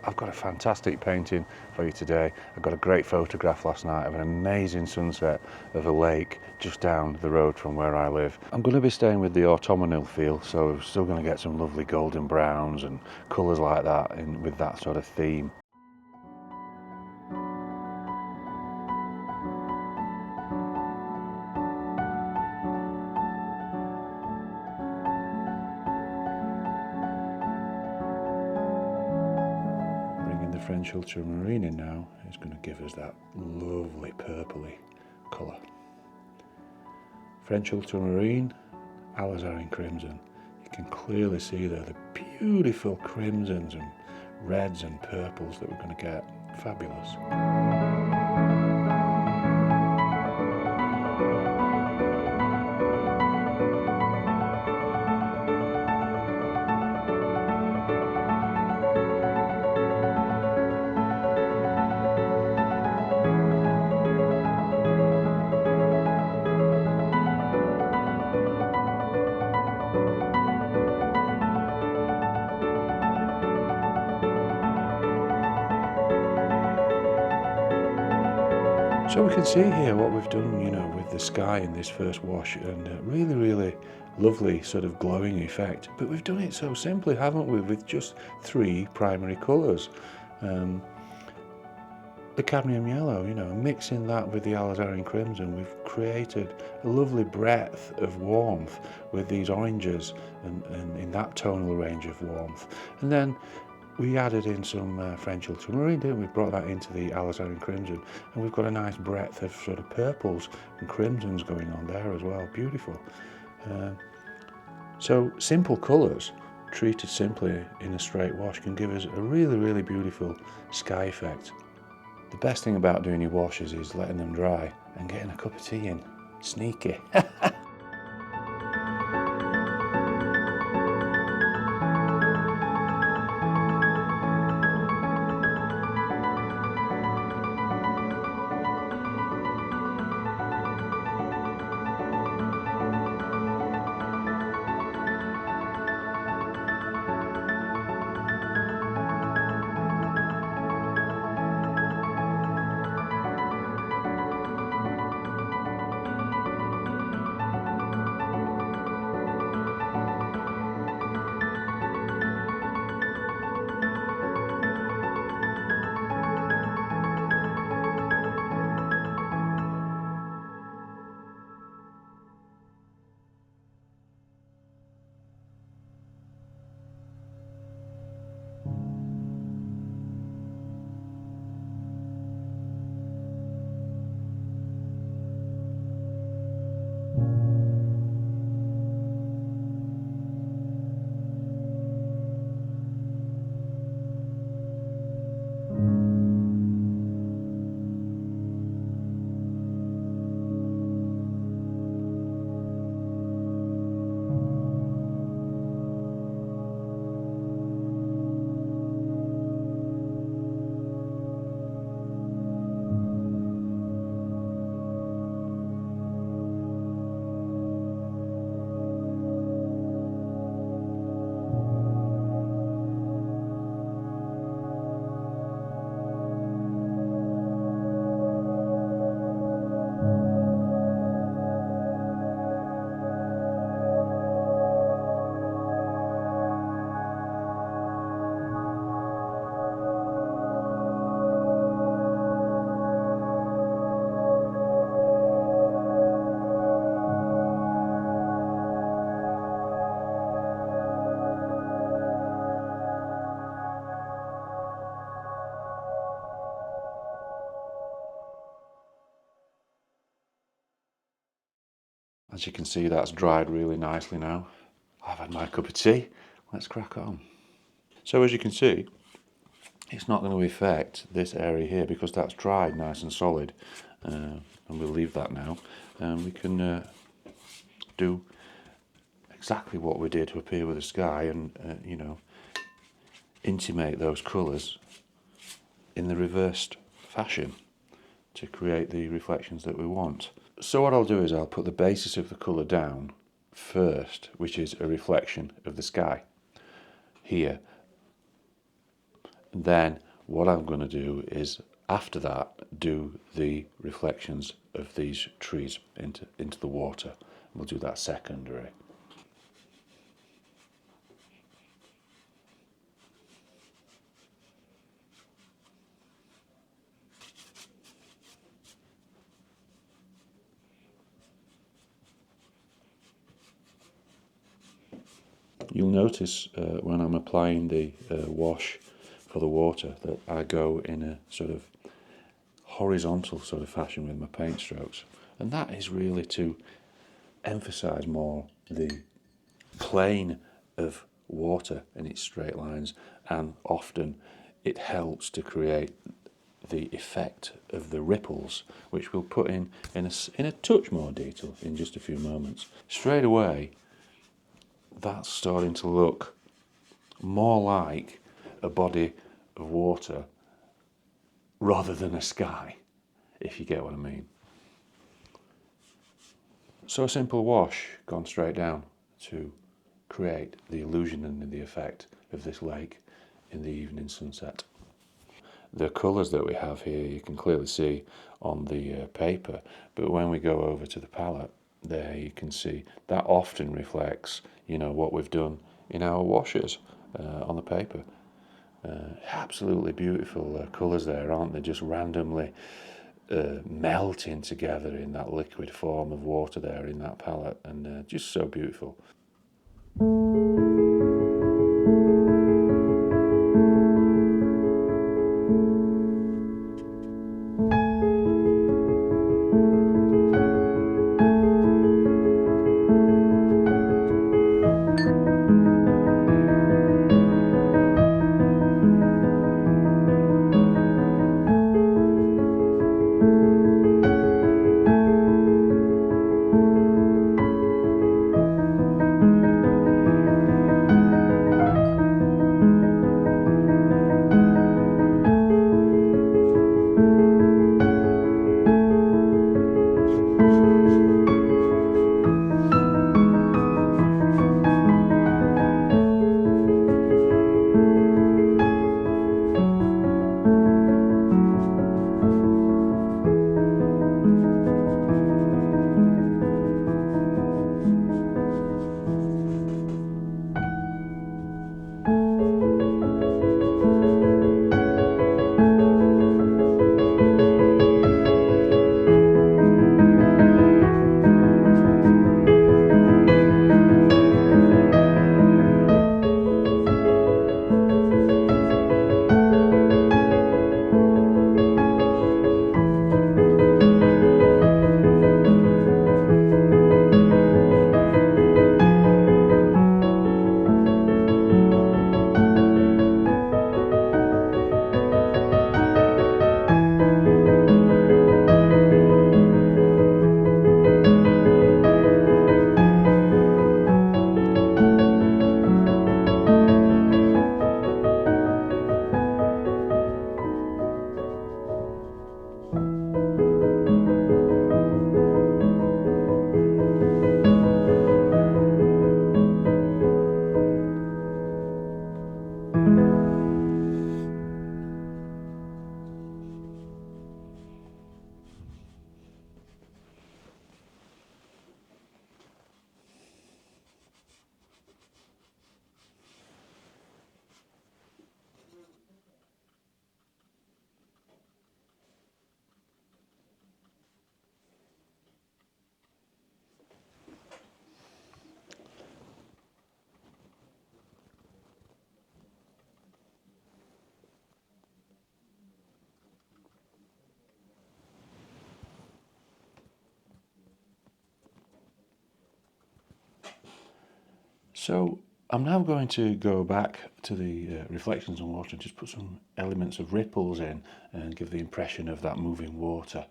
I've got a fantastic painting for you today. I got a great photograph last night of an amazing sunset of a lake just down the road from where I live. I'm going to be staying with the autumnal feel, so we're still going to get some lovely golden browns and colours like that with that sort of theme. Bringing the French ultramarine in now is going to give us that lovely purpley colour. French ultramarine, alizarin crimson. You can clearly see there the beautiful crimsons and reds and purples that we're going to get. Fabulous. So we can see here what we've done, with the sky in this first wash, and really, really lovely sort of glowing effect. But we've done it so simply, haven't we, with just 3 primary colours. The cadmium yellow, mixing that with the alizarin crimson, we've created a lovely breadth of warmth with these oranges and in that tonal range of warmth. And then we added in some French ultramarine, didn't we? Brought that into the alizarin crimson, and we've got a nice breadth of sort of purples and crimsons going on there as well. Beautiful. So simple colours treated simply in a straight wash can give us a really, really beautiful sky effect. The best thing about doing your washes is letting them dry and getting a cup of tea in. Sneaky. As you can see, that's dried really nicely now. I've had my cup of tea. Let's crack on. So as you can see, it's not going to affect this area here because that's dried nice and solid. And we'll leave that now. And we can do exactly what we did up here with the sky and, intimate those colours in the reversed fashion to create the reflections that we want. So what I'll do is I'll put the basis of the colour down first, which is a reflection of the sky here. Then what I'm going to do is, after that, do the reflections of these trees into the water. We'll do that secondary. You'll notice when I'm applying the wash for the water that I go in a sort of horizontal sort of fashion with my paint strokes, and that is really to emphasize more the plane of water in its straight lines, and often it helps to create the effect of the ripples, which we'll put in a touch more detail in just a few moments. Straight away, that's starting to look more like a body of water rather than a sky, if you get what I mean. So a simple wash gone straight down to create the illusion and the effect of this lake in the evening sunset. The colours that we have here you can clearly see on the paper, but when we go over to the palette, there you can see that often reflects, what we've done in our washes on the paper. Absolutely beautiful colours there, aren't they? Just randomly melting together in that liquid form of water there in that palette, and just so beautiful. So I'm now going to go back to the reflections on water and just put some elements of ripples in and give the impression of that moving water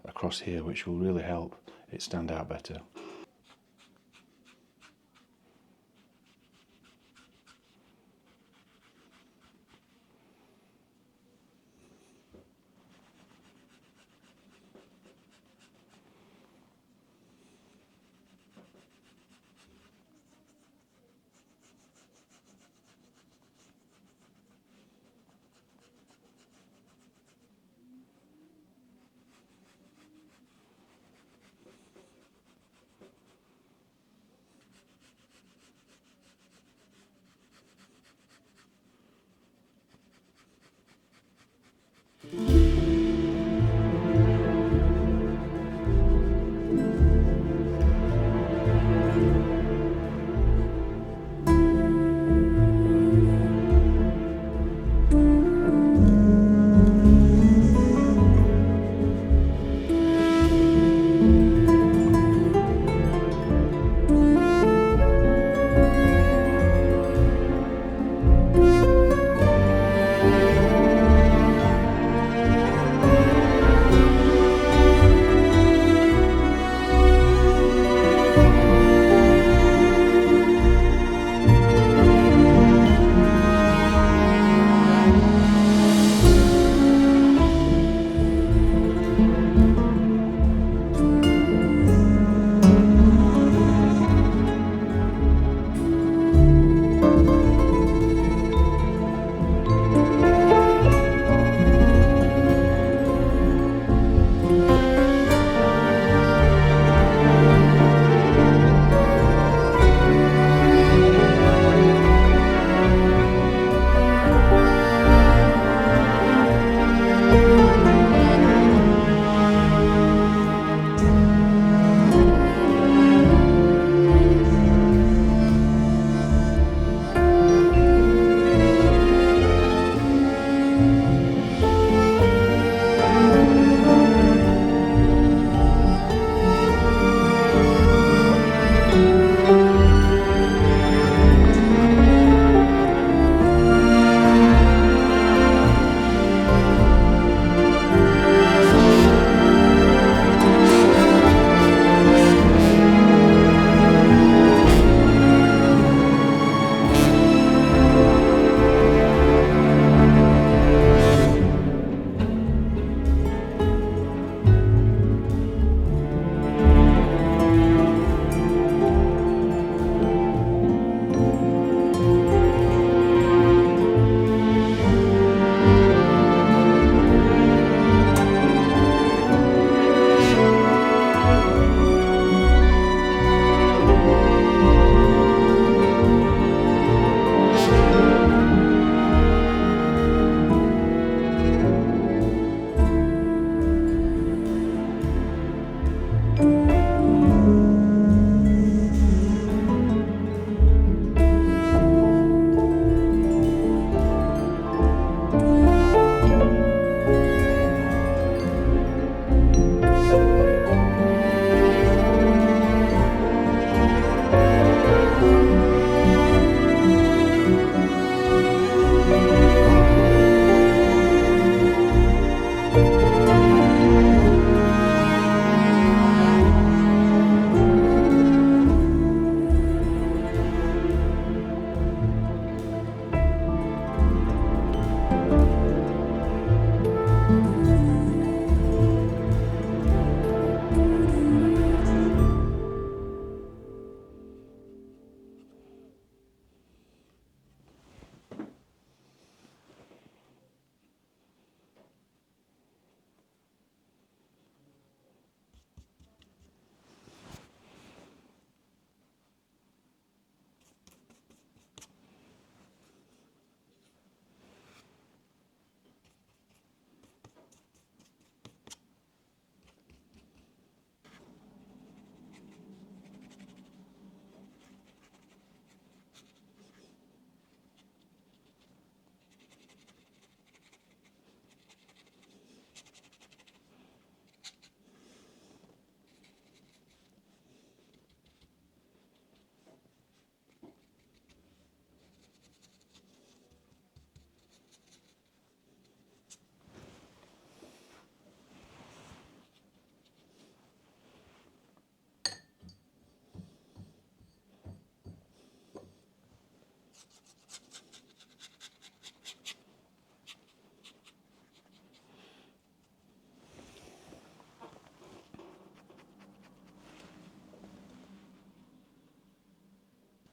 across here, which will really help it stand out better.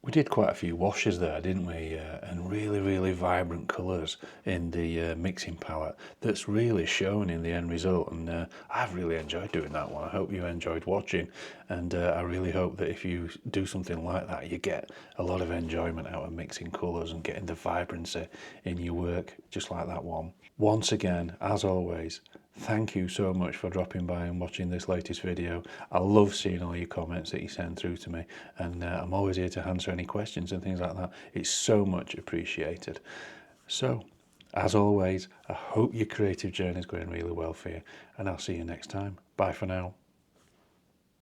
We did quite a few washes there, didn't we? And really, really vibrant colours in the mixing palette that's really shown in the end result. And I've really enjoyed doing that one. I hope you enjoyed watching. And I really hope that if you do something like that, you get a lot of enjoyment out of mixing colours and getting the vibrancy in your work, just like that one. Once again, as always, thank you so much for dropping by and watching this latest video. I love seeing all your comments that you send through to me, and I'm always here to answer any questions and things like that. It's so much appreciated. So, as always, I hope your creative journey is going really well for you, and I'll see you next time. Bye for now.